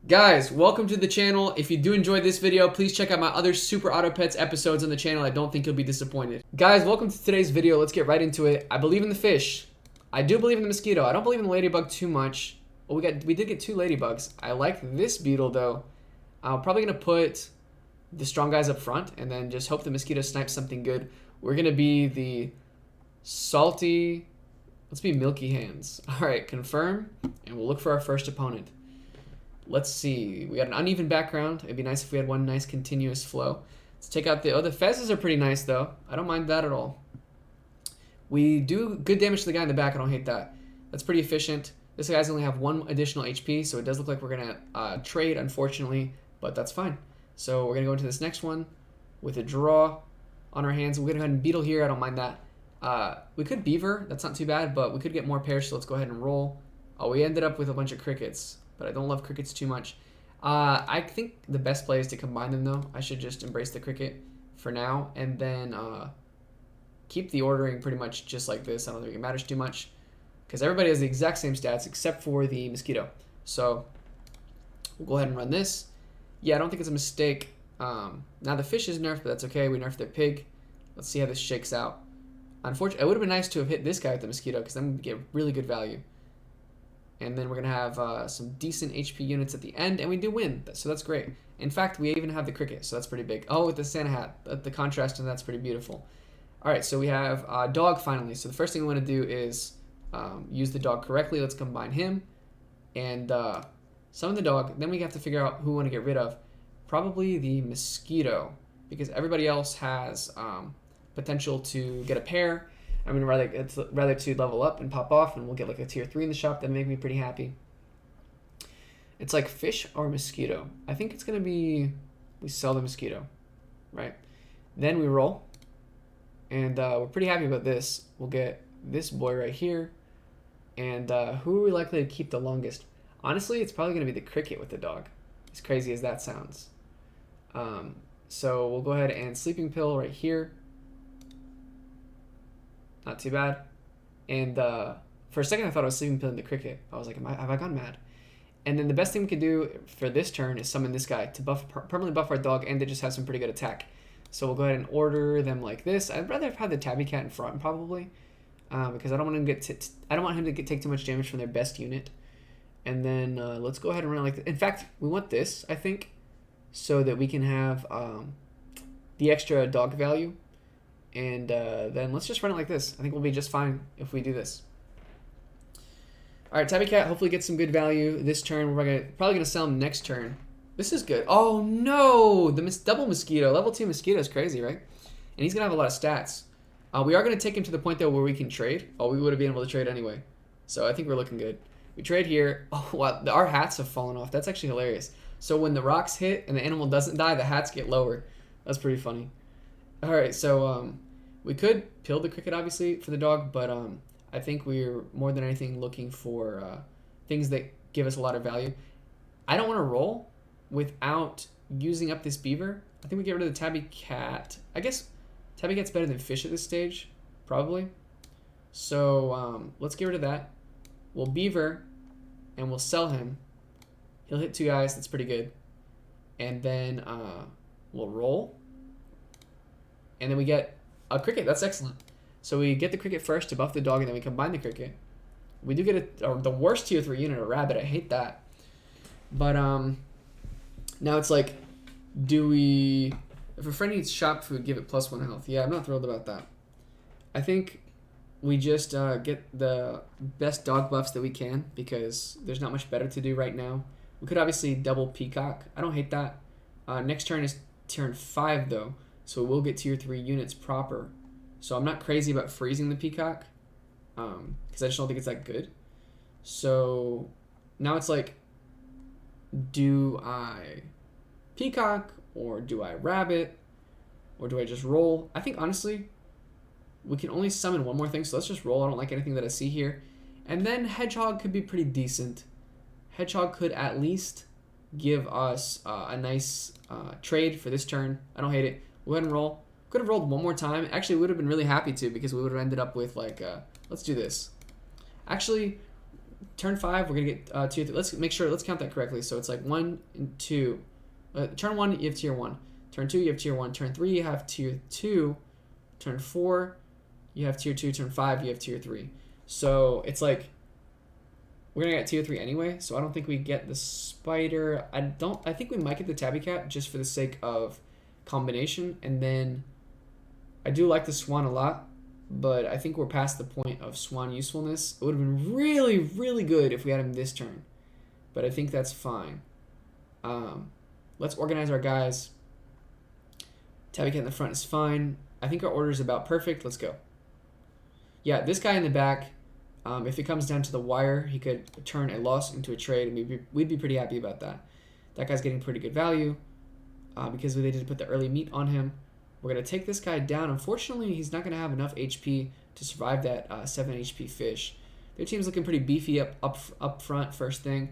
Guys, welcome to the channel. If you do enjoy this video, please check out my other Super Auto Pets episodes on the channel. I don't think you'll be disappointed. Guys, welcome to today's video. Let's get right into it. I believe in the fish. I do believe in the mosquito. I don't believe in the ladybug too much. Well, we did get 2 ladybugs. I like this beetle though. I'm probably gonna put the strong guys up front and then just hope the mosquito snipes something good. We're gonna be the salty. Let's be milky hands. All right, confirm, and we'll look for our first opponent. Let's see. We got an uneven background. It'd be nice if we had one nice continuous flow. Let's take out the fezzes are pretty nice though. I don't mind that at all. We do good damage to the guy in the back. I don't hate that. That's pretty efficient. This guy's only have 1 additional HP, so it does look like we're gonna trade, unfortunately, but that's fine. So we're gonna go into this next one with a draw on our hands. We're gonna go ahead and beetle here. I don't mind that. We could beaver. That's not too bad, but we could get more pairs. So let's go ahead and roll. Oh, we ended up with a bunch of crickets. But I don't love crickets too much. I think the best play is to combine them though. I should just embrace the cricket for now and then keep the ordering pretty much just like this. I don't think it matters too much because everybody has the exact same stats except for the mosquito. So we'll go ahead and run this. Yeah, I don't think it's a mistake. Now the fish is nerfed, but that's okay. We nerfed their pig. Let's see how this shakes out. Unfortunately, it would have been nice to have hit this guy with the mosquito because then we get really good value. And then we're going to have some decent HP units at the end, and we do win, so that's great. In fact, we even have the cricket, so that's pretty big. Oh, with the Santa hat, the contrast, and that's pretty beautiful. All right, so we have dog finally. So the first thing we want to do is use the dog correctly. Let's combine him and summon the dog. Then we have to figure out who we want to get rid of. Probably the mosquito, because everybody else has potential to get a pair. I mean, rather to level up and pop off, and we'll get like a tier 3 in the shop. That'd make me pretty happy. It's like fish or mosquito. I think it's going to be, we sell the mosquito, right? Then we roll, and we're pretty happy about this. We'll get this boy right here, and who are we likely to keep the longest? Honestly, it's probably going to be the cricket with the dog, as crazy as that sounds. So we'll go ahead and sleeping pill right here. Not too bad. And for a second, I thought I was sleeping pilling the cricket. I was like, have I gone mad? And then the best thing we could do for this turn is summon this guy to permanently buff our dog, and they just have some pretty good attack. So we'll go ahead and order them like this. I'd rather have the tabby cat in front probably, because I don't want him to take too much damage from their best unit. And then let's go ahead and run it like this. In fact, we want this, I think, so that we can have the extra dog value. And then let's just run it like this. I think we'll be just fine if we do this. All right, Tabby Cat hopefully gets some good value this turn. We're probably going to sell him next turn. This is good. Oh, no. The double mosquito. Level 2 mosquito is crazy, right? And he's going to have a lot of stats. We are going to take him to the point, though, where we can trade. Oh, we would have been able to trade anyway. So I think we're looking good. We trade here. Oh, wow. Our hats have fallen off. That's actually hilarious. So when the rocks hit and the animal doesn't die, the hats get lower. That's pretty funny. All right, so we could pill the cricket, obviously, for the dog, but I think we're more than anything looking for things that give us a lot of value. I don't want to roll without using up this beaver. I think we get rid of the tabby cat. I guess tabby cat's better than fish at this stage, probably. So let's get rid of that. We'll beaver, and we'll sell him. He'll hit 2 guys. That's pretty good. And then we'll roll. And then we get a cricket. That's excellent. So we get the cricket first to buff the dog, and then we combine the cricket. We do get the worst tier 3 unit, a rabbit. I hate that. But now it's like, do we... If a friend eats shop food, give it +1 health. Yeah, I'm not thrilled about that. I think we just get the best dog buffs that we can because there's not much better to do right now. We could obviously double Peacock. I don't hate that. Next turn is turn 5, though. So we'll get tier 3 units proper. So I'm not crazy about freezing the Peacock. Because I just don't think it's that good. So now it's like, do I Peacock? Or do I Rabbit? Or do I just roll? I think, honestly, we can only summon one more thing. So let's just roll. I don't like anything that I see here. And then Hedgehog could be pretty decent. Hedgehog could at least give us a nice trade for this turn. I don't hate it. We'll go ahead and roll. Could have rolled one more time. Actually, we would have been really happy to because we would have ended up with like, let's do this. Actually, turn 5, we're gonna get tier 3. Let's make sure. Let's count that correctly. So it's like 1 and 2. Turn 1, you have tier 1. Turn 2, you have tier 1. Turn 3, you have tier 2. Turn 4, you have tier 2. Turn 5, you have tier 3. So it's like we're gonna get tier 3 anyway. So I don't think we get the spider. I think we might get the tabby cat just for the sake of combination. And then I do like the swan a lot, but I think we're past the point of swan usefulness. It would have been really, really good if we had him this turn, but I think that's fine. Let's organize our guys. Tabby cat in the front is fine. I think our order is about perfect. Let's go. Yeah, this guy in the back, if it comes down to the wire, he could turn a loss into a trade, and we'd be pretty happy about that. That guy's getting pretty good value because they did put the early meat on him. We're going to take this guy down. Unfortunately, he's not going to have enough HP to survive that 7 HP fish. Their team's looking pretty beefy up front first thing.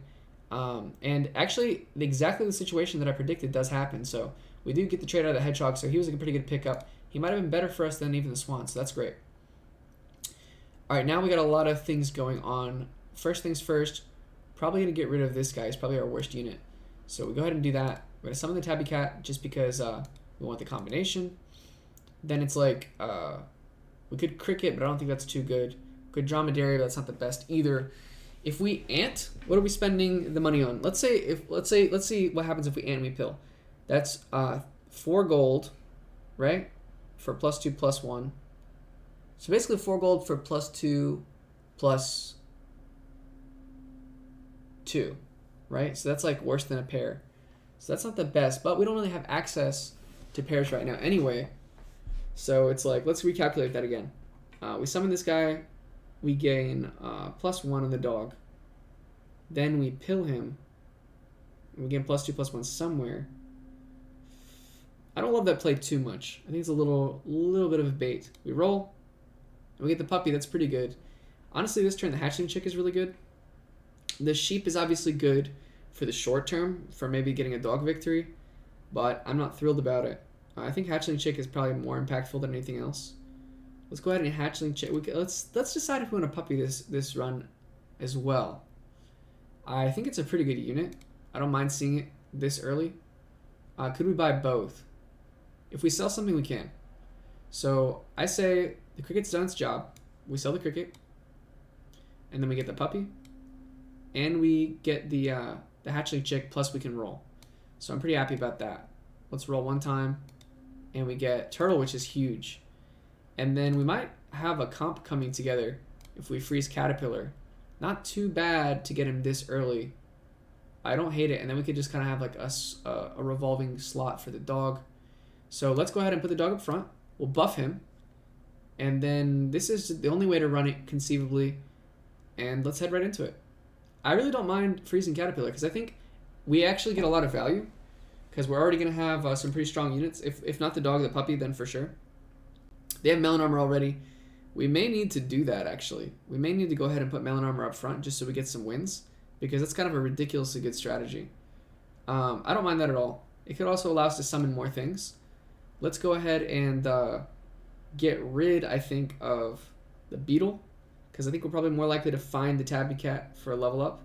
And actually, exactly the situation that I predicted does happen. So we do get the trade out of the hedgehog, so he was a pretty good pickup. He might have been better for us than even the swan, so that's great. All right, now we got a lot of things going on. First things first, probably going to get rid of this guy. He's probably our worst unit. So we go ahead and do that. We're going to summon the tabby cat just because we want the combination. Then it's like, we could cricket, but I don't think that's too good. Good dromedary, but that's not the best either. If we ant, what are we spending the money on? Let's see what happens if we ant and we pill. That's 4 gold, right? For +2 +1. So basically 4 gold for +2 +2, right? So that's like worse than a pair. So that's not the best, but we don't really have access to pairs right now anyway. So it's like, let's recalculate that again. We summon this guy, we gain +1 on the dog. Then we pill him. We gain +2 +1 somewhere. I don't love that play too much. I think it's a little bit of a bait. We roll, and we get the puppy. That's pretty good. Honestly, this turn, the hatchling chick is really good. The sheep is obviously good for the short term, for maybe getting a dog victory, but I'm not thrilled about it. I think hatchling chick is probably more impactful than anything else. Let's go ahead and hatchling chick. Let's decide if we want to puppy this run as well. I think it's a pretty good unit. I don't mind seeing it this early. Could we buy both? If we sell something, we can. So I say the cricket's done its job. We sell the cricket, and then we get the puppy, and we get the hatchling chick, plus we can roll. So I'm pretty happy about that. Let's roll one time, and we get turtle, which is huge. And then we might have a comp coming together if we freeze caterpillar. Not too bad to get him this early. I don't hate it. And then we could just kind of have like a revolving slot for the dog. So let's go ahead and put the dog up front. We'll buff him. And then this is the only way to run it conceivably. And let's head right into it. I really don't mind freezing caterpillar because I think we actually get a lot of value. Because we're already going to have some pretty strong units. If not the dog, the puppy, then for sure. They have melon armor already. We may need to do that, actually. We may need to go ahead and put melon armor up front just so we get some wins. Because that's kind of a ridiculously good strategy. I don't mind that at all. It could also allow us to summon more things. Let's go ahead and get rid, I think, of the beetle. Because I think we're probably more likely to find the tabby cat for a level up.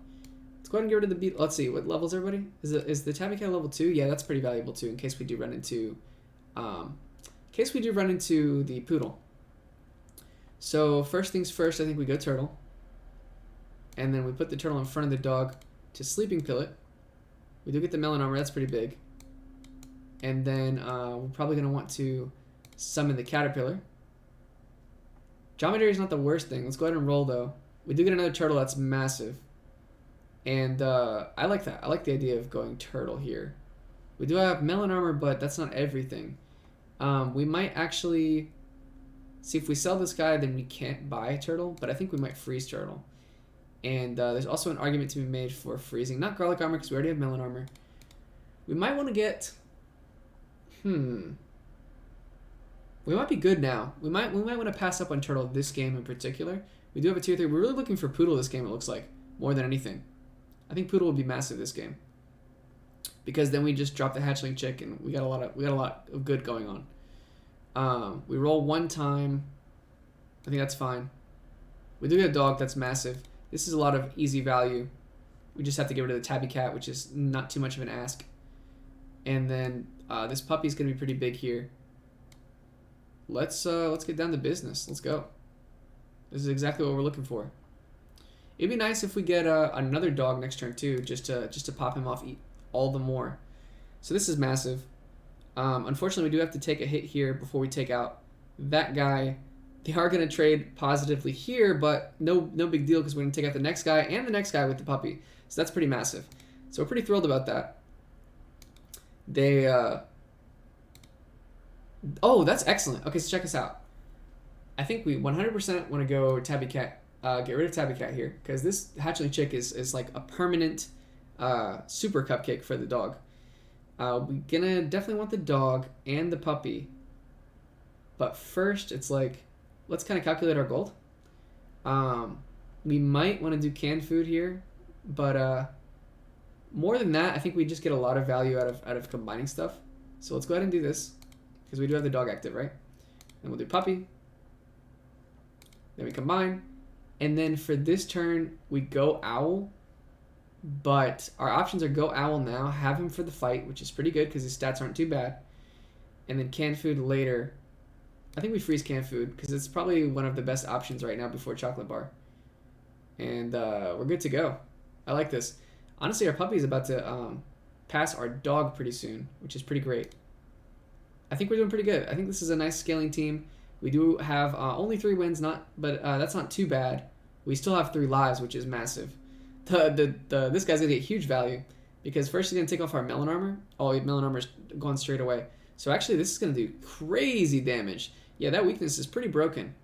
Let's go ahead and get rid of the beetle. Let's see, what levels everybody? Is the tabby cat level 2? Yeah, that's pretty valuable too in case we do run into the poodle. So first things first, I think we go turtle. And then we put the turtle in front of the dog to sleeping pill it. We do get the melon armor, that's pretty big. And then we're probably going to want to summon the caterpillar. Dromedary is not the worst thing. Let's go ahead and roll though. We do get another turtle that's massive. And I like that. I like the idea of going turtle here. We do have melon armor, but that's not everything. We might actually see if we sell this guy, then we can't buy turtle, but I think we might freeze turtle. And there's also an argument to be made for freezing. Not garlic armor, because we already have melon armor. We might want to get... We might be good now. We might want to pass up on turtle this game in particular. We do have a tier 3. We're really looking for poodle this game, it looks like, more than anything. I think poodle would be massive this game. Because then we just drop the hatchling chick, and we got a lot of good going on. We roll one time. I think that's fine. We do get a dog that's massive. This is a lot of easy value. We just have to get rid of the tabby cat, which is not too much of an ask. And then this puppy is going to be pretty big here. Let's get down to business. Let's go. This is exactly what we're looking for. It'd be nice if we get another dog next turn too, just to pop him off all the more. So this is massive. Unfortunately, we do have to take a hit here before we take out that guy. They are going to trade positively here, but no big deal because we're going to take out the next guy and the next guy with the puppy. So that's pretty massive. So we're pretty thrilled about that. They oh, that's excellent. Okay, so check us out. I think we 100% want to go tabby cat. Get rid of tabby cat here because this hatchling chick is like a permanent super cupcake for the dog. We're gonna definitely want the dog and the puppy, but first it's like let's kind of calculate our gold. We might want to do canned food here, but more than that, I think we just get a lot of value out of combining stuff. So let's go ahead and do this because we do have the dog active, right? Then we'll do puppy. Then we combine, and then for this turn we go owl. But our options are go owl now, have him for the fight, which is pretty good because his stats aren't too bad, and then canned food later. I think we freeze canned food because it's probably one of the best options right now before chocolate bar. And we're good to go. I like this. Honestly, our puppy is about to pass our dog pretty soon, which is pretty great. I think we're doing pretty good. I think this is a nice scaling team. We do have only 3 wins, but that's not too bad. We still have 3 lives, which is massive. This guy's gonna get huge value because first he's gonna take off our melon armor. Oh, melon armor's gone straight away. So actually, this is gonna do crazy damage. Yeah, that weakness is pretty broken.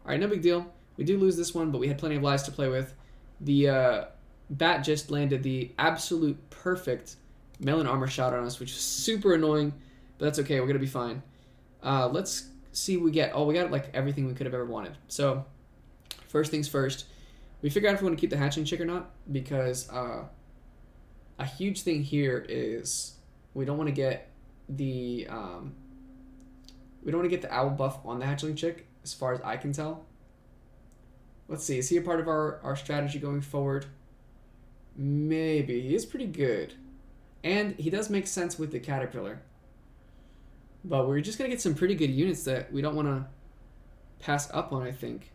All right, no big deal. We do lose this one, but we had plenty of lives to play with. The bat just landed the absolute perfect melon armor shot on us, which is super annoying, but that's okay. We're gonna be fine. Let's see. We got like everything we could have ever wanted. So first things first. We figure out if we want to keep the hatchling chick or not, because a huge thing here is we don't want to get the owl buff on the hatchling chick, as far as I can tell. Let's see, is he a part of our strategy going forward? Maybe. He is pretty good. And he does make sense with the caterpillar. But we're just going to get some pretty good units that we don't want to pass up on, I think.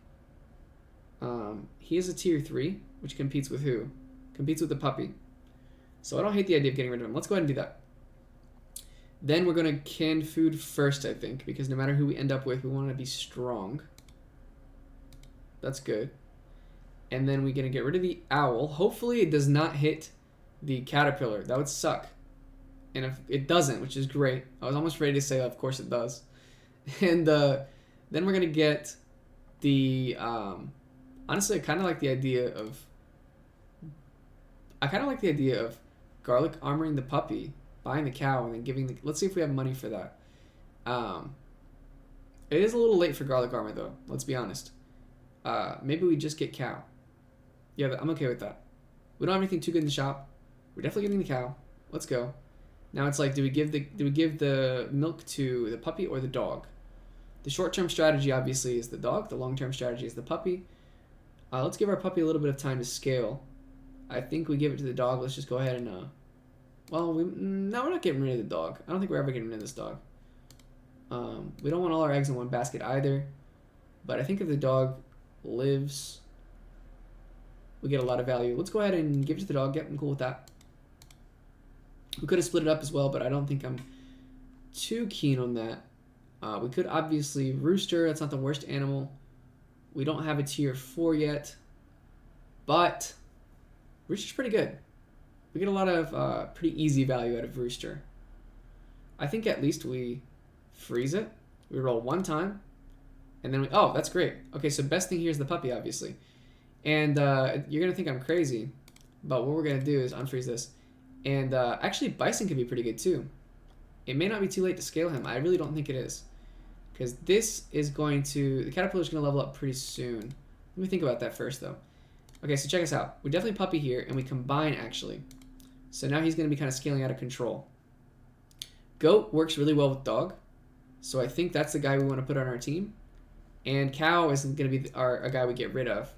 He is a tier 3, which competes with who? Competes with the puppy. So I don't hate the idea of getting rid of him. Let's go ahead and do that. Then we're going to can food first, I think, because no matter who we end up with, we want to be strong. That's good. And then we're going to get rid of the owl. Hopefully it does not hit the caterpillar. That would suck. And if it doesn't, which is great. I was almost ready to say, of course it does. And then we're going to get the... honestly, I kind of like the idea of garlic armoring the puppy, buying the cow, and then giving the... Let's see if we have money for that. It is a little late for garlic armor, though. Let's be honest. Maybe we just get cow. Yeah, I'm okay with that. We don't have anything too good in the shop. We're definitely getting the cow. Let's go. Now it's like, do we give the milk to the puppy or the dog? The short-term strategy, obviously, is the dog. The long-term strategy is the puppy. Let's give our puppy a little bit of time to scale. I think we give it to the dog. Let's just go ahead and... no, we're not getting rid of the dog. I don't think we're ever getting rid of this dog. We don't want all our eggs in one basket either. But I think if the dog lives, we get a lot of value. Let's go ahead and give it to the dog. Yep, I'm cool with that. We could have split it up as well, but I don't think I'm too keen on that. We could obviously rooster. That's not the worst animal. We don't have a tier 4 yet, but rooster's pretty good. We get a lot of pretty easy value out of rooster. I think at least we freeze it. We roll one time, and then oh, that's great. Okay, so best thing here is the puppy, obviously. And you're going to think I'm crazy, but what we're going to do is unfreeze this. And actually, bison could be pretty good too. It may not be too late to scale him. I really don't think it is. Because this is going to... The caterpillar is going to level up pretty soon. Let me think about that first, though. Okay, so check us out. We definitely puppy here, and we combine, actually. So now he's going to be kind of scaling out of control. Goat works really well with dog. So I think that's the guy we want to put on our team. And cow is going to be a guy we get rid of.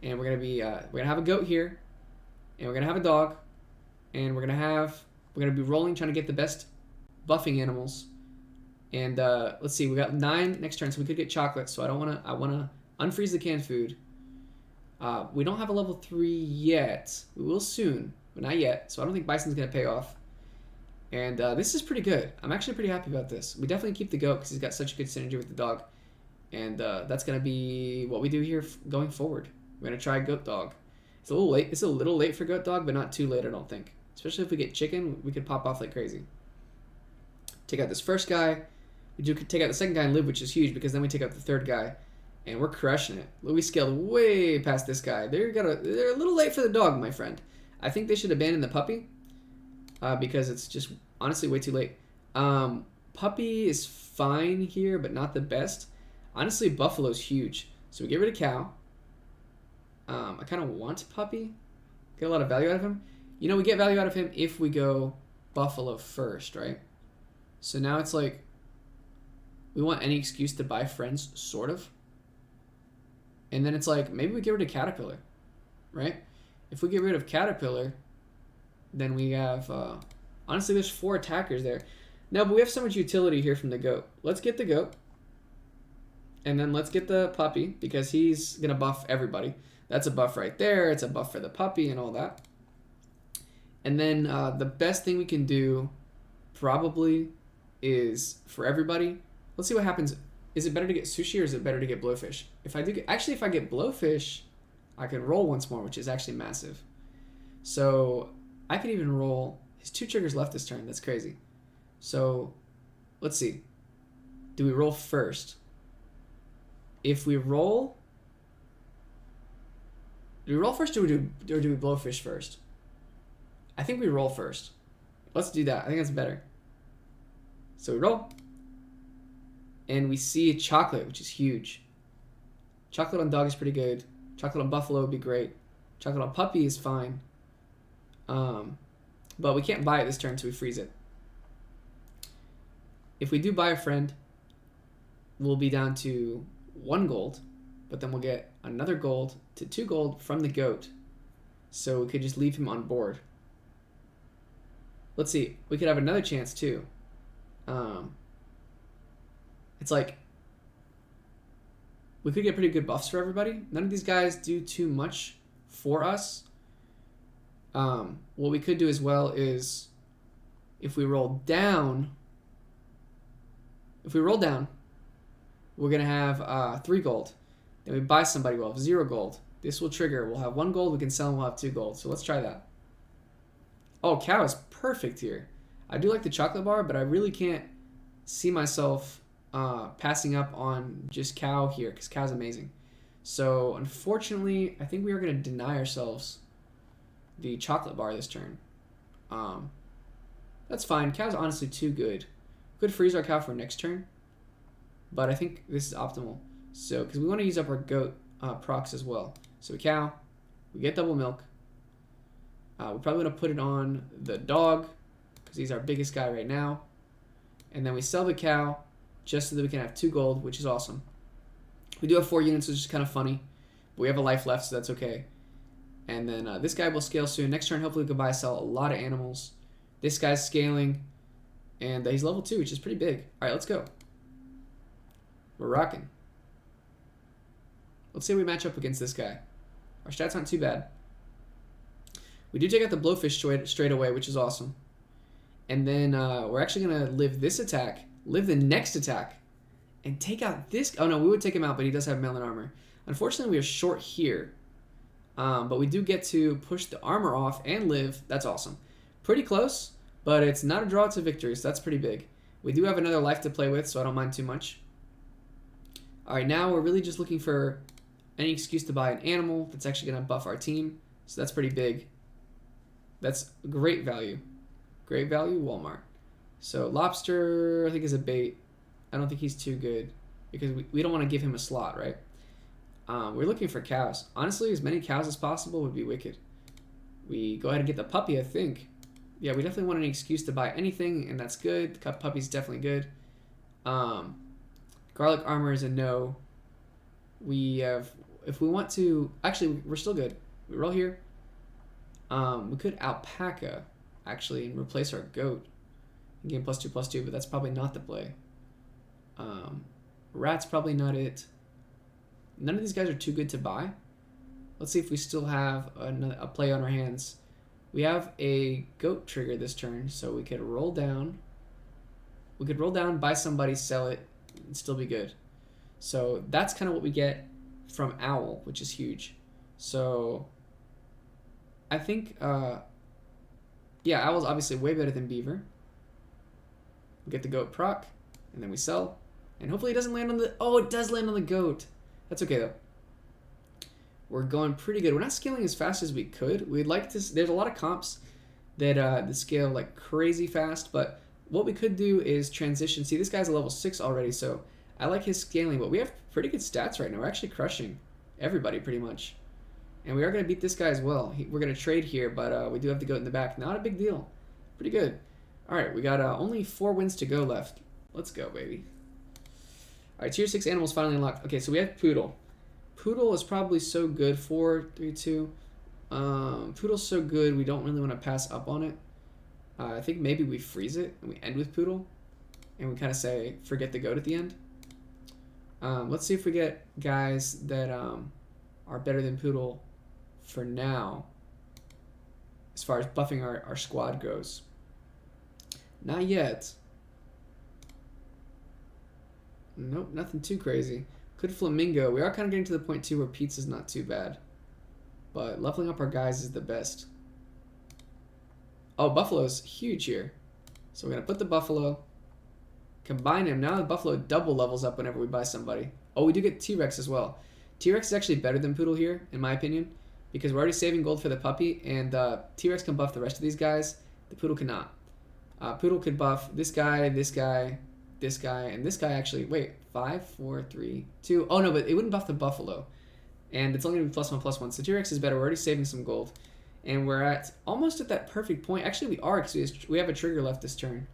And we're gonna have a goat here, and we're gonna have a dog, and we're gonna be rolling, trying to get the best buffing animals. And let's see, we got 9 next turn, so we could get chocolate. So I wanna unfreeze the canned food. We don't have a level 3 yet. We will soon, but not yet. So I don't think Bison's gonna pay off. And this is pretty good. I'm actually pretty happy about this. We definitely keep the goat because he's got such a good synergy with the dog. And that's gonna be what we do here going forward. We're gonna try goat dog. It's a little late. It's a little late for goat dog, but not too late, I don't think. Especially if we get chicken, we could pop off like crazy. Take out this first guy. We do take out the second guy and live, which is huge because then we take out the third guy, and we're crushing it. We scaled way past this guy. They're a little late for the dog, my friend. I think they should abandon the puppy because it's just honestly way too late. Puppy is fine here, but not the best. Honestly, Buffalo's huge, so we get rid of cow. I kind of want puppy. Get a lot of value out of him. You know, we get value out of him if we go Buffalo first, right? So now it's like we want any excuse to buy friends, sort of. And then it's like maybe we get rid of Caterpillar, right? If we get rid of Caterpillar, then we have honestly there's 4 attackers there. No, but we have so much utility here from the goat. Let's get the goat. And then let's get the puppy because he's gonna buff everybody. That's a buff right there. It's a buff for the puppy and all that. And then the best thing we can do probably is for everybody. Let's see what happens. Is it better to get sushi or is it better to get blowfish? If I get blowfish, I can roll once more, which is actually massive. So I could even roll. His 2 triggers left this turn. That's crazy. So let's see. Do we roll first? If we roll, do we roll first or do we blowfish first? I think we roll first. Let's do that. I think that's better. So we roll. And we see chocolate, which is huge. Chocolate on dog is pretty good. Chocolate on buffalo would be great. Chocolate on puppy is fine. But we can't buy it this turn, so we freeze it. If we do buy a friend, we'll be down to 1 gold. But then we'll get another gold to 2 gold from the goat. So we could just leave him on board. Let's see. We could have another chance too. It's like we could get pretty good buffs for everybody. None of these guys do too much for us. What we could do as well is if we roll down, we're going to have 3 gold. Then we buy somebody, we'll have 0 gold. This will trigger. We'll have 1 gold. We can sell and we'll have 2 gold. So let's try that. Oh, cow is perfect here. I do like the chocolate bar, but I really can't see myself passing up on just cow here because cow's amazing. So unfortunately, I think we are going to deny ourselves the chocolate bar this turn. That's fine. Cow's honestly too good. Could freeze our cow for next turn, but I think this is optimal. So because we want to use up our goat procs as well. So we cow, we get double milk. We're probably going to put it on the dog because he's our biggest guy right now. And then we sell the cow just so that we can have 2 gold, which is awesome. We do have 4 units, which is kind of funny. But we have a life left, so that's okay. And then this guy will scale soon. Next turn, hopefully we can buy sell a lot of animals. This guy's scaling. And he's level 2, which is pretty big. All right, let's go. We're rocking. Let's see how we match up against this guy. Our stats aren't too bad. We do take out the blowfish straight away, which is awesome. And then we're actually going to live this attack, live the next attack, and take out this. Oh, no, we would take him out, but he does have melon armor. Unfortunately, we are short here. But we do get to push the armor off and live. That's awesome. Pretty close, but it's not a draw, it's a victory, so that's pretty big. We do have another life to play with, so I don't mind too much. All right, now we're really just looking for any excuse to buy an animal that's actually going to buff our team. So that's pretty big. That's great value. Great value, Walmart. So lobster, I think, is a bait. I don't think he's too good because we don't want to give him a slot, right? We're looking for cows. Honestly, as many cows as possible would be wicked. We go ahead and get the puppy, I think. Yeah, we definitely want an excuse to buy anything, and that's good. The puppy's definitely good. Garlic armor is a no. We have if we want to, actually, we're still good. We roll here. We could alpaca, actually, and replace our goat. And gain +2/+2, but that's probably not the play. Rat's probably not it. None of these guys are too good to buy. Let's see if we still have a play on our hands. We have a goat trigger this turn, so we could roll down. We could roll down, buy somebody, sell it, and still be good. So that's kind of what we get from Owl, which is huge. So I think, yeah, Owl's obviously way better than Beaver. We get the goat proc, and then we sell. And hopefully it doesn't land on the... Oh, it does land on the goat. That's okay, though. We're going pretty good. We're not scaling as fast as we could. We'd like to... There's a lot of comps that scale like crazy fast, but what we could do is transition. See, this guy's a level 6 already, so I like his scaling, but we have pretty good stats right now. We're actually crushing everybody pretty much. And we are going to beat this guy as well. We're going to trade here, but we do have the goat in the back. Not a big deal. Pretty good. All right, we got only 4 wins to go left. Let's go, baby. All right, tier 6 animals finally unlocked. Okay, so we have Poodle. Poodle is probably so good. 4, 3, 2. Poodle's so good, we don't really want to pass up on it. I think maybe we freeze it and we end with Poodle. And we kind of say, forget the goat at the end. Let's see if we get guys that are better than Poodle for now, as far as buffing our squad goes. Not yet. Nope, nothing too crazy. Could Flamingo. We are kind of getting to the point too where pizza's not too bad. But leveling up our guys is the best. Oh, Buffalo's huge here. So we're going to put the Buffalo, combine him. Now the Buffalo double levels up whenever we buy somebody. Oh, we do get T-Rex as well. T-Rex is actually better than Poodle here, in my opinion, because we're already saving gold for the puppy, and T-Rex can buff the rest of these guys. The Poodle cannot. Poodle could buff this guy, this guy, this guy, and this guy actually. Wait, 5, 4, 3, 2. Oh, no, but it wouldn't buff the Buffalo. And it's only going to be +1/+1. So T-Rex is better. We're already saving some gold. And we're almost at that perfect point. Actually, we are, because we have a trigger left this turn.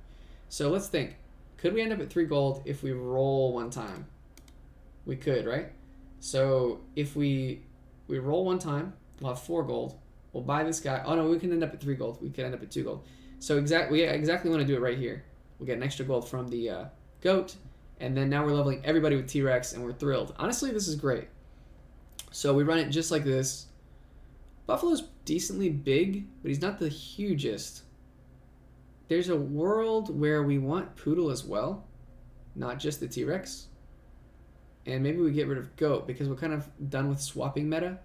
So let's think. Could we end up at 3 gold if we roll one time? We could, right? So if we roll one time, we'll have 4 gold. We'll buy this guy. Oh, no, we can end up at 3 gold. We could end up at 2 gold. So we exactly want to do it right here. We'll get an extra gold from the goat. And then now we're leveling everybody with T-Rex, and we're thrilled. Honestly, this is great. So we run it just like this. Buffalo's decently big, but he's not the hugest. There's a world where we want Poodle as well, not just the T-Rex. And maybe we get rid of Goat because we're kind of done with swapping meta.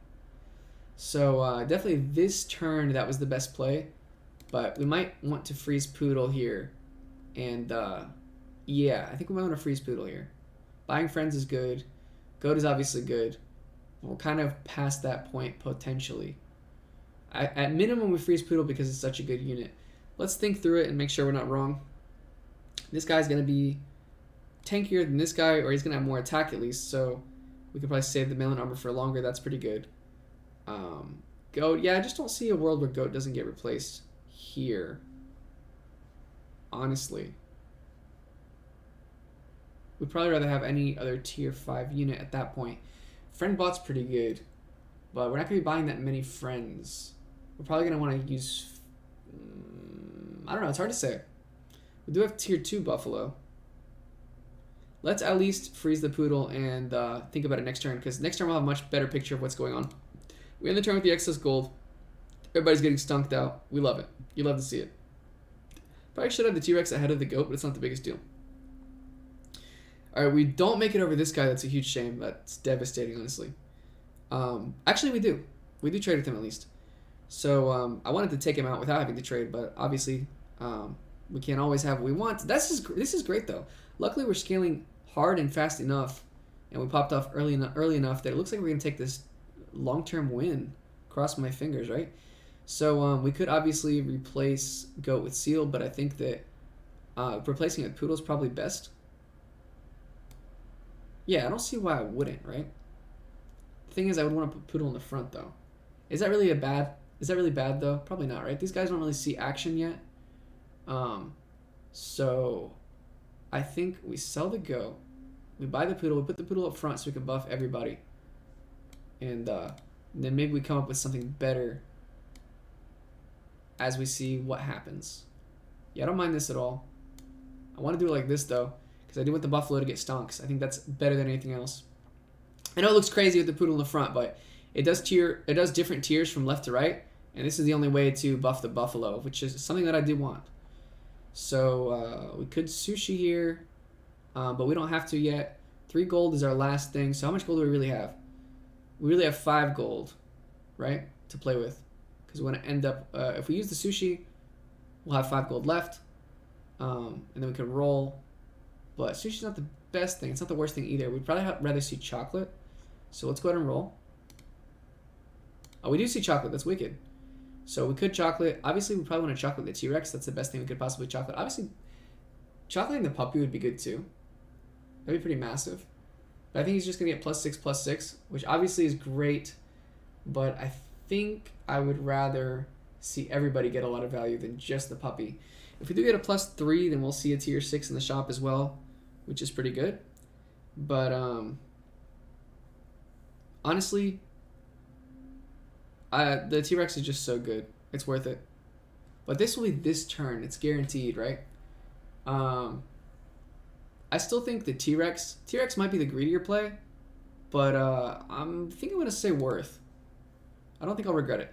So definitely this turn, that was the best play. But we might want to freeze Poodle here. And yeah, I think we might want to freeze Poodle here. Buying friends is good. Goat is obviously good. We're kind of past that point potentially. At minimum, we freeze Poodle because it's such a good unit. Let's think through it and make sure we're not wrong. This guy's going to be tankier than this guy, or he's going to have more attack at least, so we could probably save the Melon Armor for longer. That's pretty good. Goat, yeah, I just don't see a world where Goat doesn't get replaced here. Honestly. We'd probably rather have any other tier 5 unit at that point. Friendbot's pretty good, but we're not going to be buying that many friends. We're probably going to want to use... I don't know, it's hard to say. We do have tier 2 Buffalo. Let's at least freeze the Poodle and think about it next turn, because next turn we'll have a much better picture of what's going on. We end the turn with the excess gold. Everybody's getting stunked out. We love it. You love to see it. Probably should have the T-Rex ahead of the goat, but it's not the biggest deal. Alright, we don't make it over this guy. That's a huge shame. That's devastating, honestly. Actually, we do. We do trade with him at least. So I wanted to take him out without having to trade, but obviously we can't always have what we want. This is great, though. Luckily, we're scaling hard and fast enough, and we popped off early enough that it looks like we're going to take this long-term win. Cross my fingers, right? So we could obviously replace Goat with Seal, but I think that replacing it with Poodle is probably best. Yeah, I don't see why I wouldn't, right? The thing is, I would want to put Poodle in the front, though. Is that really bad, though? Probably not, right? These guys don't really see action yet. So I think we sell the Goat. We buy the Poodle. We put the Poodle up front so we can buff everybody. And then maybe we come up with something better as we see what happens. Yeah, I don't mind this at all. I want to do it like this, though, because I do want the Buffalo to get stonks. I think that's better than anything else. I know it looks crazy with the Poodle in the front, but it does different tiers from left to right, and this is the only way to buff the Buffalo, which is something that I do want. So we could sushi here, but we don't have to yet. 3 gold is our last thing. So how much gold do we really have? We really have 5 gold, right, to play with. Because we want to end up, if we use the sushi, we'll have 5 gold left. And then we can roll. But sushi's not the best thing. It's not the worst thing either. We'd probably rather see chocolate. So let's go ahead and roll. Oh, we do see chocolate. That's wicked. So we could chocolate. Obviously, we probably want to chocolate the T-Rex. That's the best thing we could possibly chocolate. Obviously, chocolating the puppy would be good too. That'd be pretty massive. But I think he's just going to get +6/+6, which obviously is great. But I think I would rather see everybody get a lot of value than just the puppy. If we do get a +3, then we'll see a tier 6 in the shop as well, which is pretty good. But honestly, the T-Rex is just so good. It's worth it. But this will be this turn. It's guaranteed, right? I still think the T-Rex might be the greedier play, but I'm thinking I'm going to say worth. I don't think I'll regret it.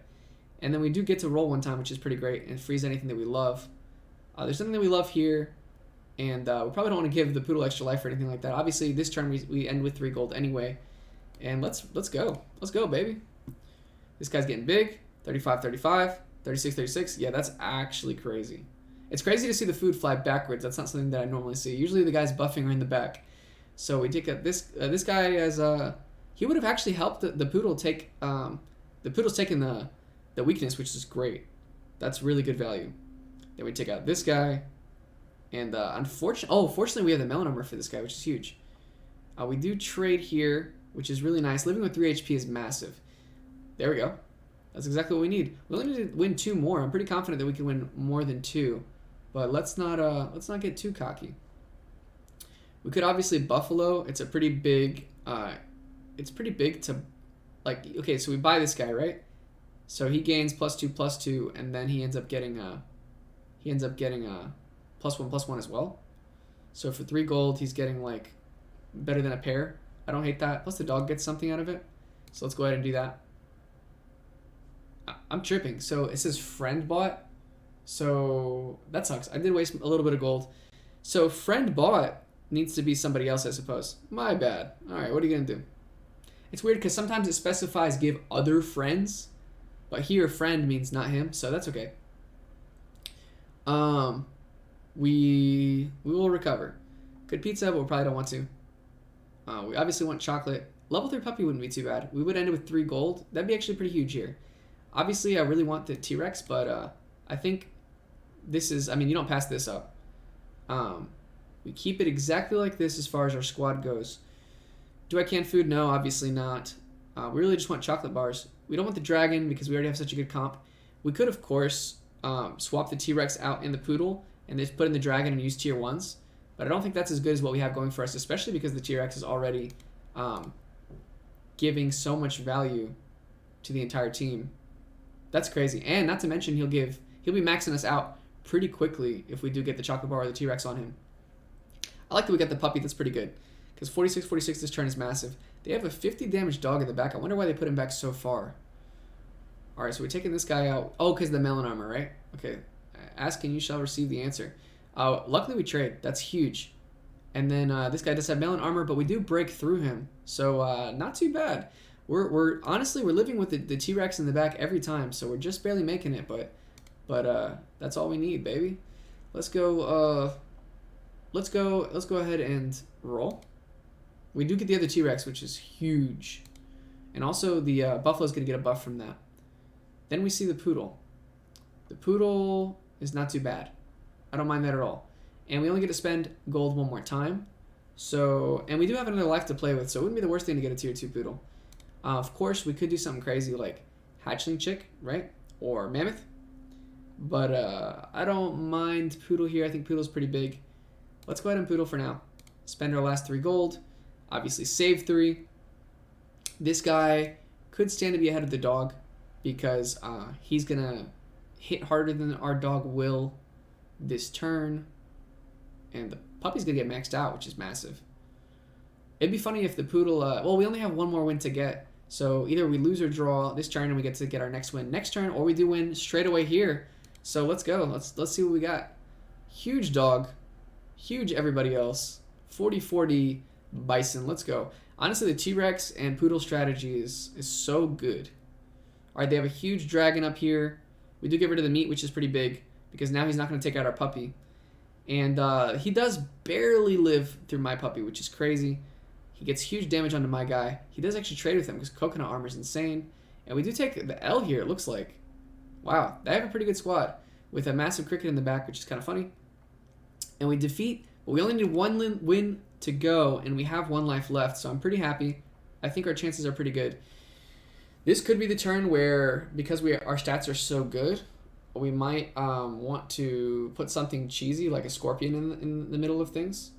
And then we do get to roll one time, which is pretty great, and freeze anything that we love. There's something that we love here, and we probably don't want to give the Poodle extra life or anything like that. Obviously, this turn we end with 3 gold anyway. And let's go. Let's go, baby. This guy's getting big. 35-35, 36-36. Yeah, that's actually crazy. It's crazy to see the food fly backwards. That's not something that I normally see. Usually the guys buffing are in the back. So we take this guy as he would have actually helped the Poodle take the Poodle's taking the weakness, which is great. That's really good value. Then we take out this guy, and fortunately we have the melon armor for this guy, which is huge. We do trade here, which is really nice. Living with 3 HP is massive. There we go. That's exactly what we need. We only need to win 2 more. I'm pretty confident that we can win more than 2, but let's not get too cocky. We could obviously Buffalo. It's a pretty big. It's pretty big to, like. Okay, so we buy this guy, right? So he gains +2/+2, and then he ends up getting +1/+1 as well. So for 3 gold, he's getting like better than a pair. I don't hate that. Plus the dog gets something out of it. So let's go ahead and do that. I'm tripping. So it says friend bought. So that sucks. I did waste a little bit of gold. So friend bought needs to be somebody else, I suppose. My bad. All right, what are you going to do? It's weird because sometimes it specifies give other friends. But here friend means not him. So that's okay. We will recover. Good pizza, but we probably don't want to. We obviously want chocolate. Level 3 puppy wouldn't be too bad. We would end it with 3 gold. That'd be actually pretty huge here. Obviously, I really want the T-Rex, but I think this is... I mean, you don't pass this up. We keep it exactly like this as far as our squad goes. Do I can food? No, obviously not. We really just want chocolate bars. We don't want the dragon because we already have such a good comp. We could, of course, swap the T-Rex out in the Poodle and just put in the dragon and use tier 1s. But I don't think that's as good as what we have going for us, especially because the T-Rex is already giving so much value to the entire team. That's crazy. And not to mention he'll be maxing us out pretty quickly if we do get the chocolate bar or the T-Rex on him. I like that we got the puppy. That's pretty good. Because 46-46 this turn is massive. They have a 50 damage dog in the back. I wonder why they put him back so far. Alright, so we're taking this guy out. Oh, because of the melon armor, right? Okay. Ask and you shall receive the answer. Luckily we trade. That's huge. And then this guy does have melon armor, but we do break through him. So not too bad. We're honestly living with the T-Rex in the back every time, so we're just barely making it, but that's all we need, baby. Let's go ahead and roll. We do get the other T-Rex, which is huge. And also the Buffalo's gonna get a buff from that. Then we see the Poodle. The Poodle is not too bad. I don't mind that at all. And we only get to spend gold 1 more time. So, and we do have another life to play with, so it wouldn't be the worst thing to get a tier 2 Poodle. Of course, we could do something crazy like Hatchling Chick, right? Or Mammoth. But I don't mind Poodle here. I think Poodle's pretty big. Let's go ahead and Poodle for now. Spend our last 3 gold. Obviously save 3. This guy could stand to be ahead of the dog because he's going to hit harder than our dog will this turn. And the puppy's going to get maxed out, which is massive. It'd be funny if the poodle... well, we only have one more win to get. So either we lose or draw this turn and we get to get our next win next turn, or we do win straight away here. So let's go. Let's see what we got. Huge dog. Huge everybody else. 40-40 bison. Let's go. Honestly, the T-Rex and poodle strategy is so good. All right, they have a huge dragon up here. We do get rid of the meat, which is pretty big, because now he's not going to take out our puppy. And he does barely live through my puppy, which is crazy. He gets huge damage onto my guy. He does actually trade with him because coconut armor is insane. And we do take the L here, it looks like. Wow, they have a pretty good squad with a massive cricket in the back, which is kind of funny. And we defeat, but we only need one win to go, and we have 1 life left, so I'm pretty happy. I think our chances are pretty good. This could be the turn where, because our stats are so good, we might want to put something cheesy like a scorpion in the middle of things.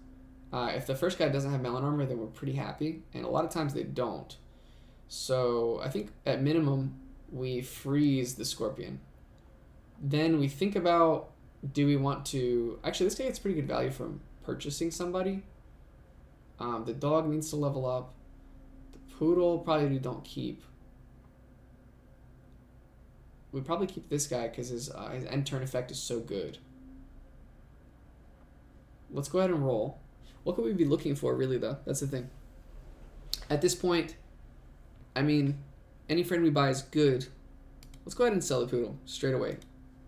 If the first guy doesn't have melon armor, then we're pretty happy, and a lot of times they don't. So I think at minimum we freeze the scorpion. Then we think about, do we want to... Actually, this guy gets pretty good value from purchasing somebody. The dog needs to level up. The poodle probably we don't keep. We probably keep this guy because his end turn effect is so good. Let's go ahead and roll. What could we be looking for, really, though? That's the thing. At this point, I mean, any friend we buy is good. Let's go ahead and sell the poodle straight away.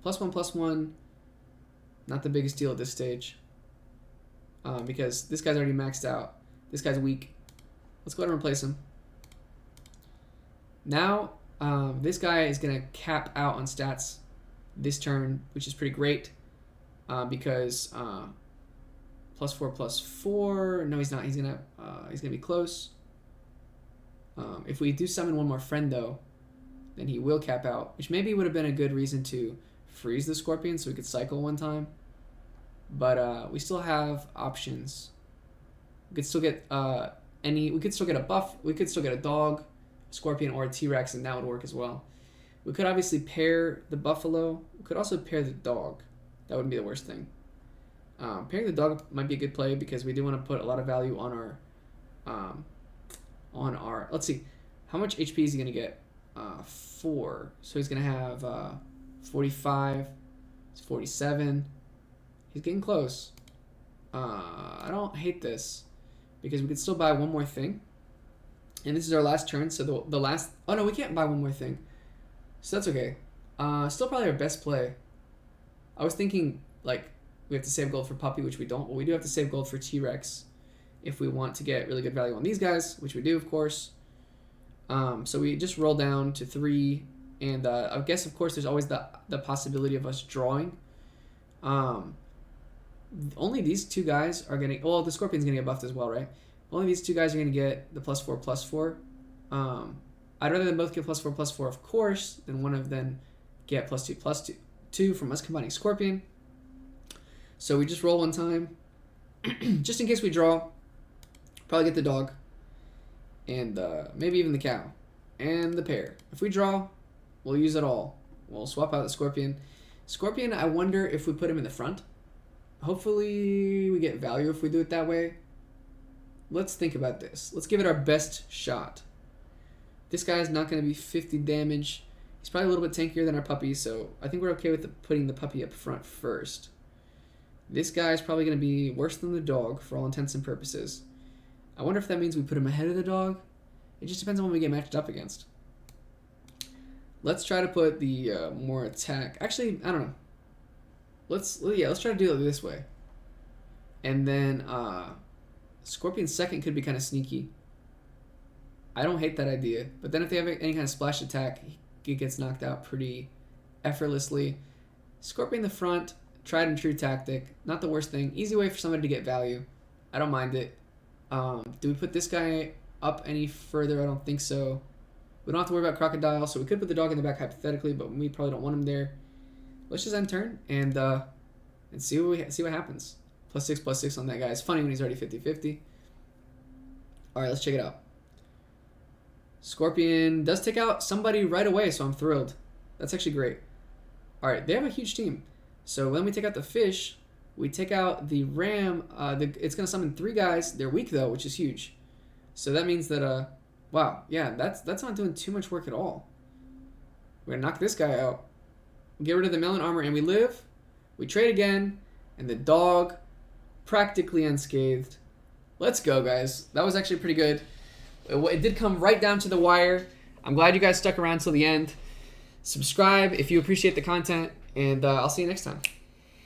+1/+1. Not the biggest deal at this stage. Because this guy's already maxed out. This guy's weak. Let's go ahead and replace him. Now, this guy is going to cap out on stats this turn, which is pretty great. Because +4/+4. No, he's not. He's gonna be close. If we do summon one more friend, though, then he will cap out, which maybe would have been a good reason to freeze the scorpion so we could cycle one time. But we still have options. We could still get we could still get a buff. We could still get a dog, scorpion, or a T-Rex, and that would work as well. We could obviously pair the buffalo. We could also pair the dog. That wouldn't be the worst thing. Pairing the dog might be a good play because we do want to put a lot of value on our let's see, how much HP is he gonna get? 4. So he's gonna have 45. It's 47. He's getting close. I don't hate this because we could still buy one more thing, and this is our last turn. So the last, oh no, we can't buy one more thing, so that's okay. Still probably our best play. I was thinking like we have to save gold for puppy, which we don't, but we do have to save gold for T-Rex if we want to get really good value on these guys, which we do, of course. So we just roll down to 3, and I guess, of course, there's always the possibility of us drawing. Only these two guys are going to... Well, the Scorpion's going to get buffed as well, right? Only these two guys are going to get the +4/+4. I'd rather than both get +4/+4, of course, than one of them get +2/+2 from us combining Scorpion. So we just roll one time. Just in case we draw, probably get the dog. And maybe even the cow. And the pair. If we draw, we'll use it all. We'll swap out the Scorpion. Scorpion, I wonder if we put him in the front. Hopefully we get value if we do it that way. Let's think about this. Let's give it our best shot. This guy's not going to be 50 damage. He's probably a little bit tankier than our puppy, so I think we're okay with putting the puppy up front first. This guy's probably going to be worse than the dog for all intents and purposes. I wonder if that means we put him ahead of the dog. It just depends on what we get matched up against. Let's try to put the more attack. Actually, I don't know. Let's try to do it this way. And then Scorpion's second could be kind of sneaky. I don't hate that idea. But then if they have any kind of splash attack, he gets knocked out pretty effortlessly. Scorpion the front, tried and true tactic. Not the worst thing. Easy way for somebody to get value. I don't mind it. Do we put this guy up any further? I don't think so. We don't have to worry about Crocodile, so we could put the dog in the back hypothetically, but we probably don't want him there. Let's just end turn and see what happens. +6/+6 on that guy. It's funny when he's already 50-50. All right, let's check it out. Scorpion does take out somebody right away, so I'm thrilled. That's actually great. All right, they have a huge team. So when we take out the fish, we take out the ram. It's going to summon 3 guys. They're weak, though, which is huge. So that means that, wow, yeah, that's not doing too much work at all. We're going to knock this guy out. Get rid of the melon armor, and we live. We trade again, and the dog practically unscathed. Let's go, guys. That was actually pretty good. It did come right down to the wire. I'm glad you guys stuck around till the end. Subscribe if you appreciate the content, and I'll see you next time.